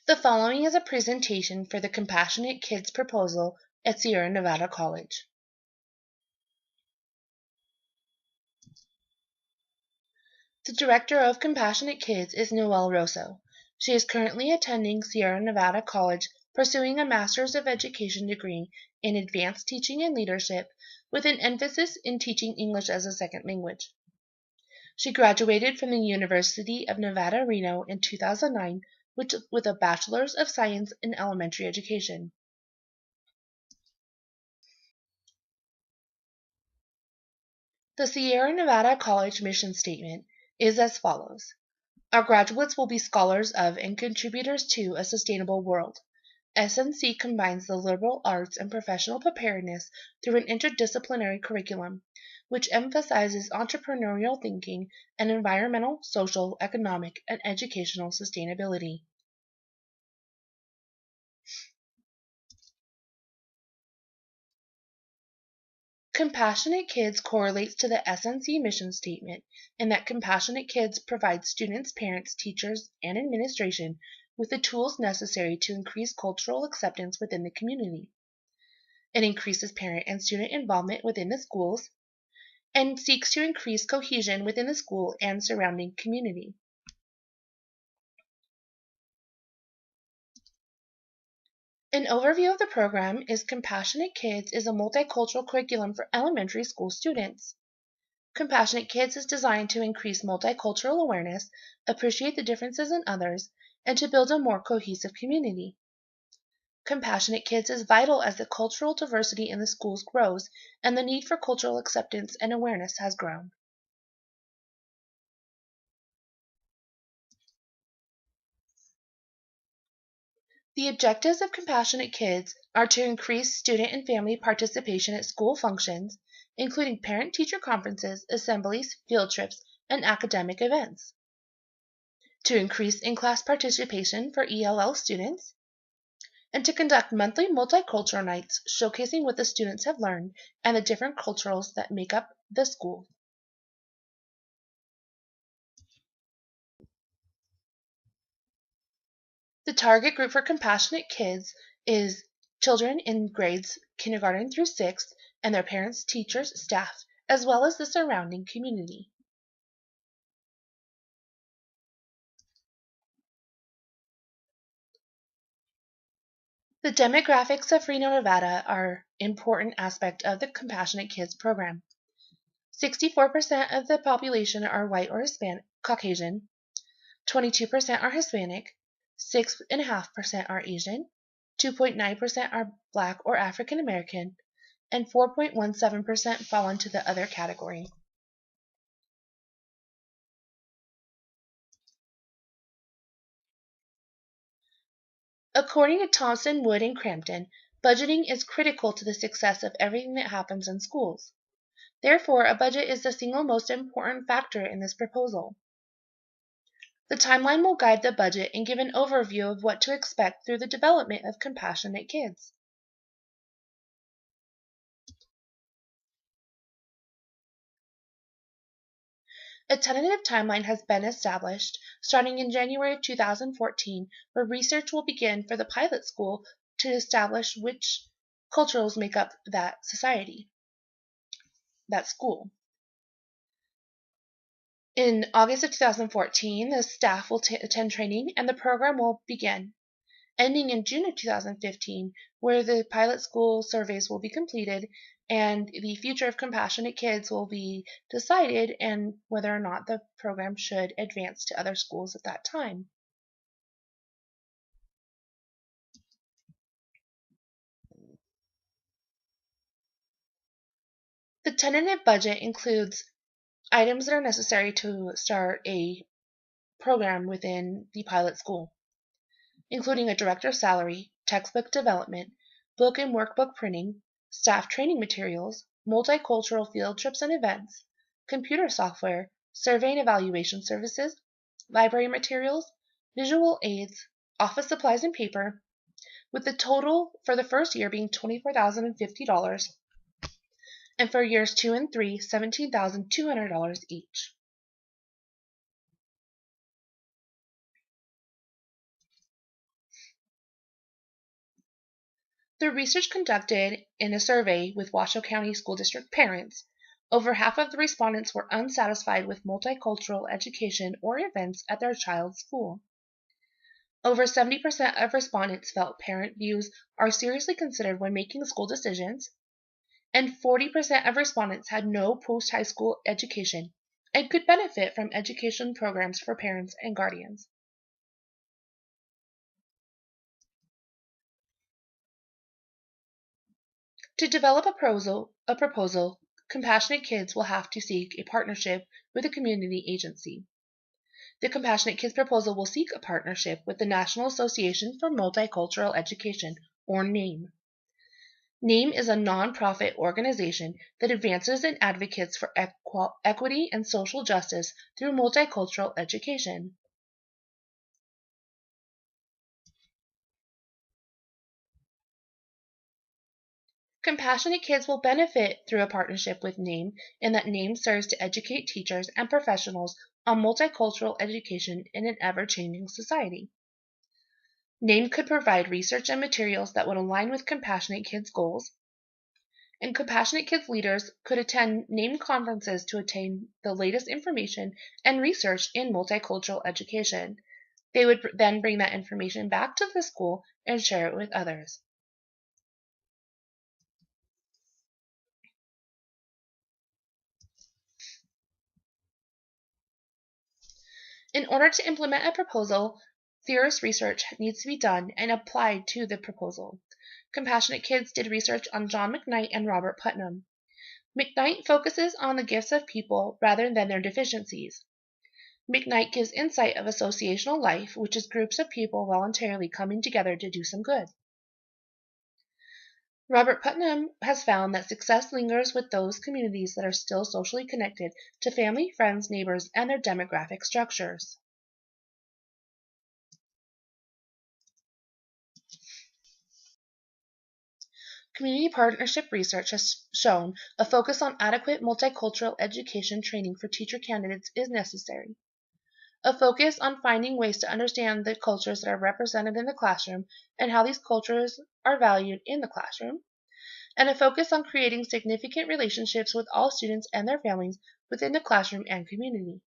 The following is a presentation for the Compassionate Kids proposal at Sierra Nevada College. The director of Compassionate Kids is Noelle Roso. She is currently attending Sierra Nevada College, pursuing a Master's of Education degree in Advanced Teaching and Leadership with an emphasis in teaching English as a second language. She graduated from the University of Nevada, Reno in 2009 with a Bachelor's of Science in Elementary Education. The Sierra Nevada College mission statement is as follows. Our graduates will be scholars of and contributors to a sustainable world. SNC combines the liberal arts and professional preparedness through an interdisciplinary curriculum, which emphasizes entrepreneurial thinking and environmental, social, economic, and educational sustainability. Compassionate Kids correlates to the SNC mission statement in that Compassionate Kids provides students, parents, teachers, and administration with the tools necessary to increase cultural acceptance within the community. It increases parent and student involvement within the schools and seeks to increase cohesion within the school and surrounding community. An overview of the program is Compassionate Kids is a multicultural curriculum for elementary school students. Compassionate Kids is designed to increase multicultural awareness, appreciate the differences in others, and to build a more cohesive community. Compassionate Kids is vital as the cultural diversity in the schools grows and the need for cultural acceptance and awareness has grown. The objectives of Compassionate Kids are to increase student and family participation at school functions, including parent-teacher conferences, assemblies, field trips, and academic events. To increase in-class participation for ELL students, and to conduct monthly multicultural nights showcasing what the students have learned and the different cultures that make up the school. The target group for Compassionate Kids is children in grades kindergarten through 6th and their parents, teachers, staff, as well as the surrounding community. The demographics of Reno, Nevada are an important aspect of the Compassionate Kids program. 64% of the population are white or Caucasian, 22% are Hispanic, 6.5% are Asian, 2.9% are Black or African American, and 4.17% fall into the other category. According to Thompson, Wood, and Crampton, budgeting is critical to the success of everything that happens in schools. Therefore, a budget is the single most important factor in this proposal. The timeline will guide the budget and give an overview of what to expect through the development of Compassionate Kids. A tentative timeline has been established starting in January 2014, where research will begin for the pilot school to establish which cultures make up that society, that school. In August of 2014, the staff will attend training and the program will begin, ending in June of 2015, where the pilot school surveys will be completed and the future of Compassionate Kids will be decided and whether or not the program should advance to other schools at that time. The tentative budget includes items that are necessary to start a program within the pilot school, including a director's salary, textbook development, book and workbook printing, staff training materials, multicultural field trips and events, computer software, survey and evaluation services, library materials, visual aids, office supplies and paper, with the total for the first year being $24,050 and for years 2 and 3, $17,200 each. Through research conducted in a survey with Washoe County School District parents, over half of the respondents were unsatisfied with multicultural education or events at their child's school. Over 70% of respondents felt parent views are seriously considered when making school decisions, and 40% of respondents had no post-high school education and could benefit from education programs for parents and guardians. To develop a proposal, Compassionate Kids will have to seek a partnership with a community agency. The Compassionate Kids proposal will seek a partnership with the National Association for Multicultural Education, or NAME. NAME is a non-profit organization that advances and advocates for equity and social justice through multicultural education. Compassionate Kids will benefit through a partnership with NAME in that NAME serves to educate teachers and professionals on multicultural education in an ever-changing society. NAME could provide research and materials that would align with Compassionate Kids' goals, and Compassionate Kids leaders could attend NAME conferences to attain the latest information and research in multicultural education. They would then bring that information back to the school and share it with others. In order to implement a proposal, serious research needs to be done and applied to the proposal. Compassionate Kids did research on John McKnight and Robert Putnam. McKnight focuses on the gifts of people rather than their deficiencies. McKnight gives insight of associational life, which is groups of people voluntarily coming together to do some good. Robert Putnam has found that success lingers with those communities that are still socially connected to family, friends, neighbors, and their demographic structures. Community partnership research has shown a focus on adequate multicultural education training for teacher candidates is necessary. A focus on finding ways to understand the cultures that are represented in the classroom and how these cultures are valued in the classroom, and a focus on creating significant relationships with all students and their families within the classroom and community.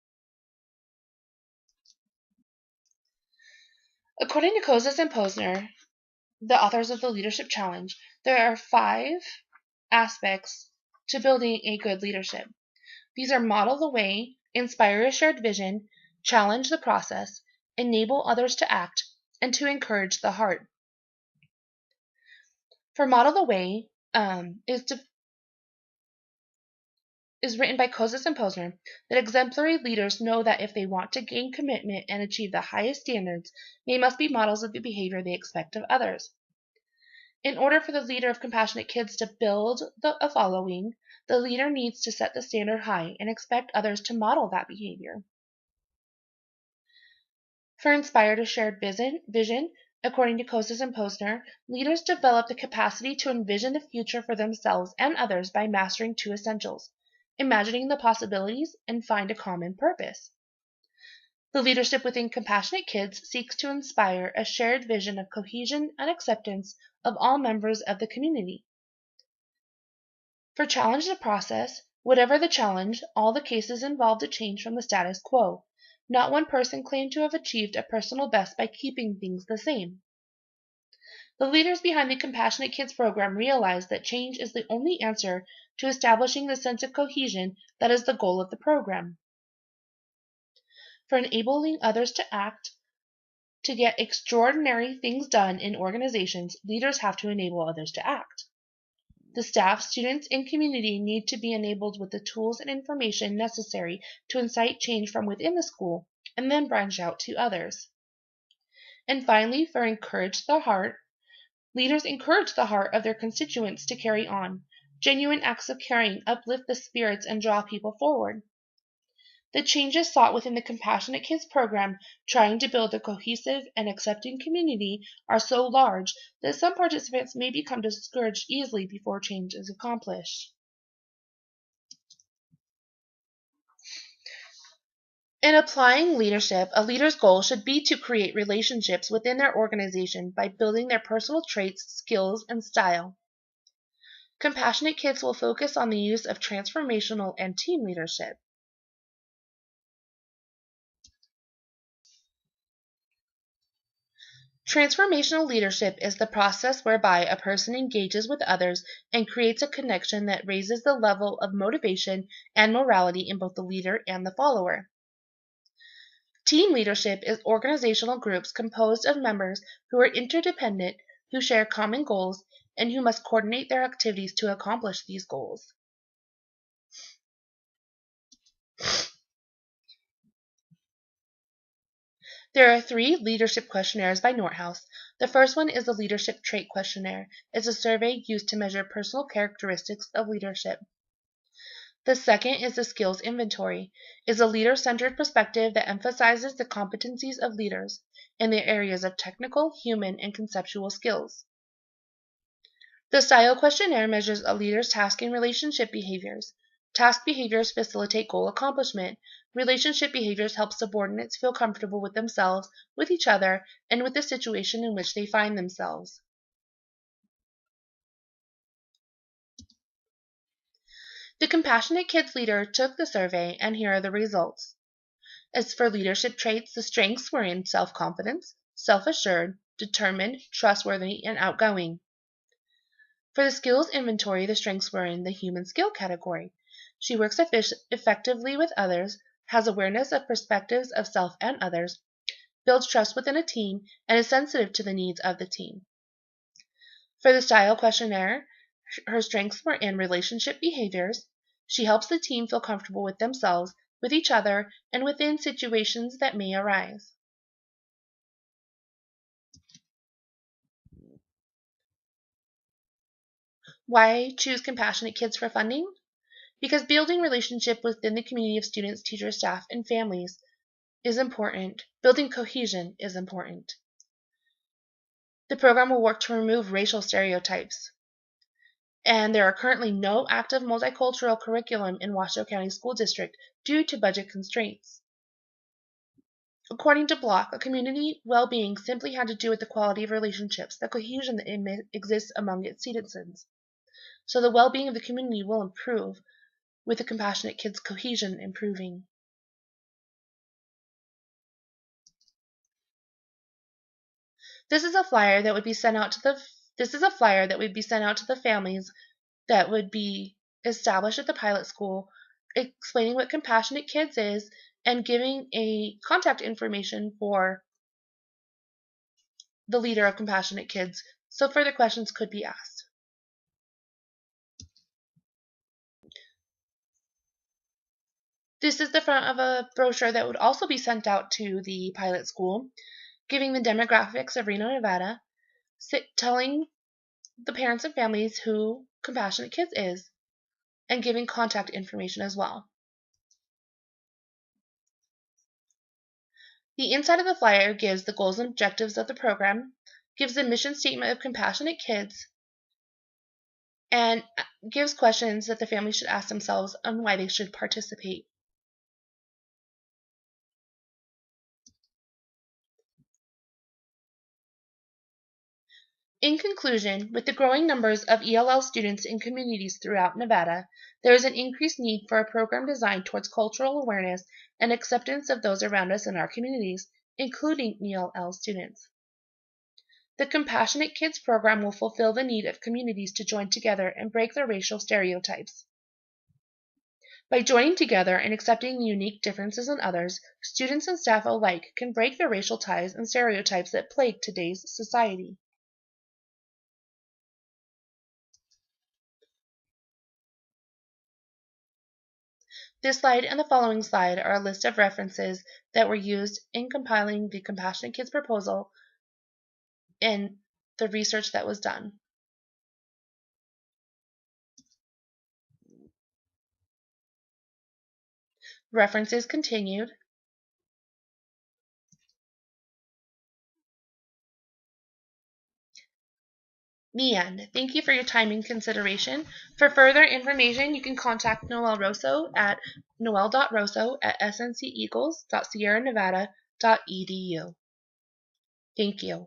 According to Kozis and Posner, the authors of the Leadership Challenge, there are 5 aspects to building a good leadership. These are model the way, inspire a shared vision, challenge the process, enable others to act, and to encourage the heart. For model the way is written by Kozis and Posner, that exemplary leaders know that if they want to gain commitment and achieve the highest standards, they must be models of the behavior they expect of others. In order for the leader of Compassionate Kids to build a following, the leader needs to set the standard high and expect others to model that behavior. For inspired a shared vision, according to Kozis and Posner, leaders develop the capacity to envision the future for themselves and others by mastering 2 essentials: imagining the possibilities and find a common purpose. The leadership within Compassionate Kids seeks to inspire a shared vision of cohesion and acceptance of all members of the community. For challenge the process, whatever the challenge, all the cases involved a change from the status quo. Not one person claimed to have achieved a personal best by keeping things the same. The leaders behind the Compassionate Kids program realize that change is the only answer to establishing the sense of cohesion that is the goal of the program. For enabling others to act, to get extraordinary things done in organizations, leaders have to enable others to act. The staff, students, and community need to be enabled with the tools and information necessary to incite change from within the school and then branch out to others. And finally, for encourage the heart, leaders encourage the heart of their constituents to carry on. Genuine acts of caring uplift the spirits and draw people forward. The changes sought within the Compassionate Kids program, trying to build a cohesive and accepting community, are so large that some participants may become discouraged easily before change is accomplished. In applying leadership, a leader's goal should be to create relationships within their organization by building their personal traits, skills, and style. Compassionate kids will focus on the use of transformational and team leadership. Transformational leadership is the process whereby a person engages with others and creates a connection that raises the level of motivation and morality in both the leader and the follower. Team leadership is organizational groups composed of members who are interdependent, who share common goals, and who must coordinate their activities to accomplish these goals. There are 3 leadership questionnaires by Nordhaus. The first one is the Leadership Trait Questionnaire. It's a survey used to measure personal characteristics of leadership. The second is the Skills Inventory. It's a leader-centered perspective that emphasizes the competencies of leaders in the areas of technical, human, and conceptual skills. The Style Questionnaire measures a leader's task and relationship behaviors. Task behaviors facilitate goal accomplishment. Relationship behaviors help subordinates feel comfortable with themselves, with each other, and with the situation in which they find themselves. The Compassionate Kids leader took the survey, and here are the results. As for leadership traits, the strengths were in self-confidence, self-assured, determined, trustworthy, and outgoing. For the skills inventory, the strengths were in the human skill category. She works effectively with others, has awareness of perspectives of self and others, builds trust within a team, and is sensitive to the needs of the team. For the style questionnaire, her strengths were in relationship behaviors. She helps the team feel comfortable with themselves, with each other, and within situations that may arise. Why choose Compassionate Kids for funding? Because building relationship within the community of students, teachers, staff, and families is important. Building cohesion is important. The program will work to remove racial stereotypes. And there are currently no active multicultural curriculum in Washoe County School District due to budget constraints. According to Block, a community well-being simply had to do with the quality of relationships, the cohesion that exists among its citizens. So the well-being of the community will improve with the Compassionate Kids cohesion improving. This is a flyer that would be sent out to the families that would be established at the pilot school, explaining what Compassionate Kids is and giving a contact information for the leader of Compassionate Kids, so further questions could be asked. This is the front of a brochure that would also be sent out to the pilot school, giving the demographics of Reno, Nevada, telling the parents and families who Compassionate Kids is, and giving contact information as well. The inside of the flyer gives the goals and objectives of the program, gives the mission statement of Compassionate Kids, and gives questions that the family should ask themselves on why they should participate. In conclusion, with the growing numbers of ELL students in communities throughout Nevada, there is an increased need for a program designed towards cultural awareness and acceptance of those around us in our communities, including ELL students. The Compassionate Kids program will fulfill the need of communities to join together and break their racial stereotypes. By joining together and accepting the unique differences in others, students and staff alike can break the racial ties and stereotypes that plague today's society. This slide and the following slide are a list of references that were used in compiling the Compassionate Kids proposal and the research that was done. References continued. The end. Thank you for your time and consideration. For further information, you can contact Noelle Roso at noelle.roso@snceagles.sierranevada.edu. Thank you.